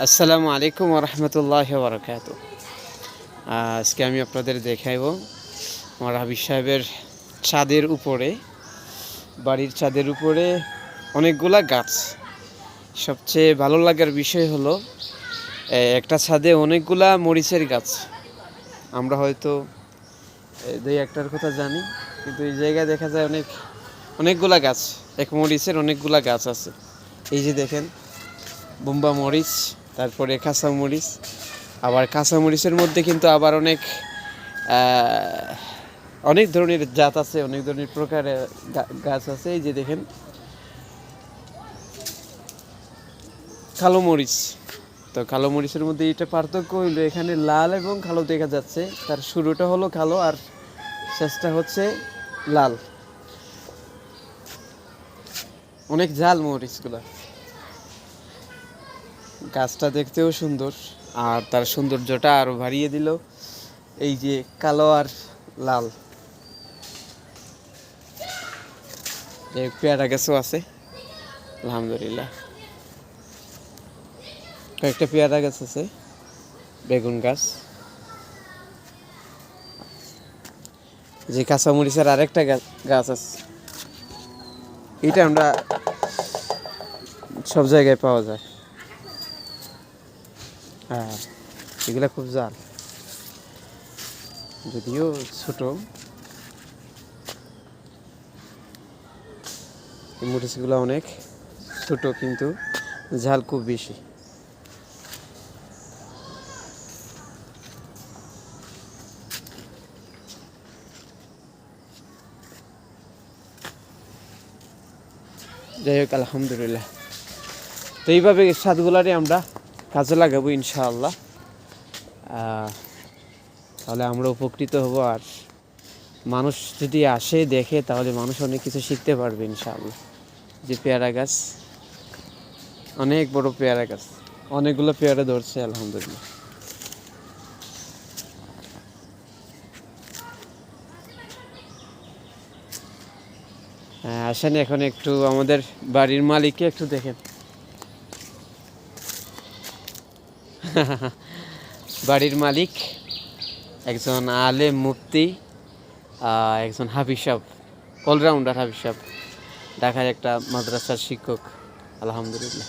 আসসালামু আলাইকুম ওরহমতুল্লাহি ওয়াবারাকাতুহু। আজকে আমি আপনাদের দেখাইব আমার হাবিব সাহেবের ছাদের উপরে, বাড়ির ছাদের উপরে অনেকগুলা গাছ। সবচেয়ে ভালো লাগার বিষয় হলো একটা ছাদে অনেকগুলা মরিচের গাছ। আমরা হয়তো দুই একটার কথা জানি, কিন্তু এই জায়গায় দেখা যায় অনেকগুলা গাছ, এক মরিচের অনেকগুলা গাছ আছে। এই যে দেখেন, বোম্বা মরিচ, তারপরে কাঁচামরিচ। আবার কাঁচামরিচের মধ্যে কিন্তু আবার অনেক ধরনের জাত আছে, অনেক ধরনের প্রকারের গাছ আছে। এই যে দেখেন, কালো মরিচ। তো কালো মরিচের মধ্যে এটা পার্থক্য হইলো, এখানে লাল এবং কালো দেখা যাচ্ছে। তার শুরুটা হলো কালো আর শেষটা হচ্ছে লাল। অনেক ঝাল মরিচগুলা। গাছটা দেখতেও সুন্দর, আর তার সৌন্দর্যটা আরো বাড়িয়ে দিল এই যে কালো আর লাল। পেয়ারা গাছও আছে আলহামদুলিল্লাহ, কয়েকটা পেয়ারা গাছ আছে, বেগুন গাছ, যে কাঁচামরিচের আরেকটা গাছ আছে। এটা আমরা সব জায়গায় পাওয়া যায়। হ্যাঁ, এগুলা খুব জাল, যদিও ছোট। মরিচগুলো অনেক ছোট, কিন্তু ঝাল খুব বেশি। যাই হোক, আলহামদুলিল্লাহ। তো এইভাবে স্বাদগুলারে আমরা কাজে লাগাবো ইনশাআল্লাহ। তাহলে আমরা উপকৃত হব, আর মানুষ যদি আসে দেখে, তাহলে মানুষ অনেক কিছু শিখতে পারবে ইনশাআল্লাহ। যে পেয়ারা গাছ, অনেক বড় পেয়ারা গাছ, অনেকগুলো পেয়ারা ধরছে আলহামদুলিল্লাহ। আসেন এখন একটু আমাদের বাড়ির মালিককে একটু দেখেন। বাড়ির মালিক একজন আলেম, মুফতি, একজন হাফিজ সাহেব, অলরাউন্ডার হাফিজ সাহেব, ঢাকায় একটা মাদ্রাসার শিক্ষক আলহামদুলিল্লাহ।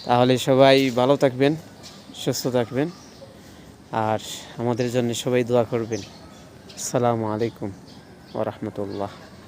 তাহলে সবাই ভালো থাকবেন, সুস্থ থাকবেন, আর আমাদের জন্য সবাই দোয়া করবেন। আসসালামু আলাইকুম ওয়া রাহমাতুল্লাহ।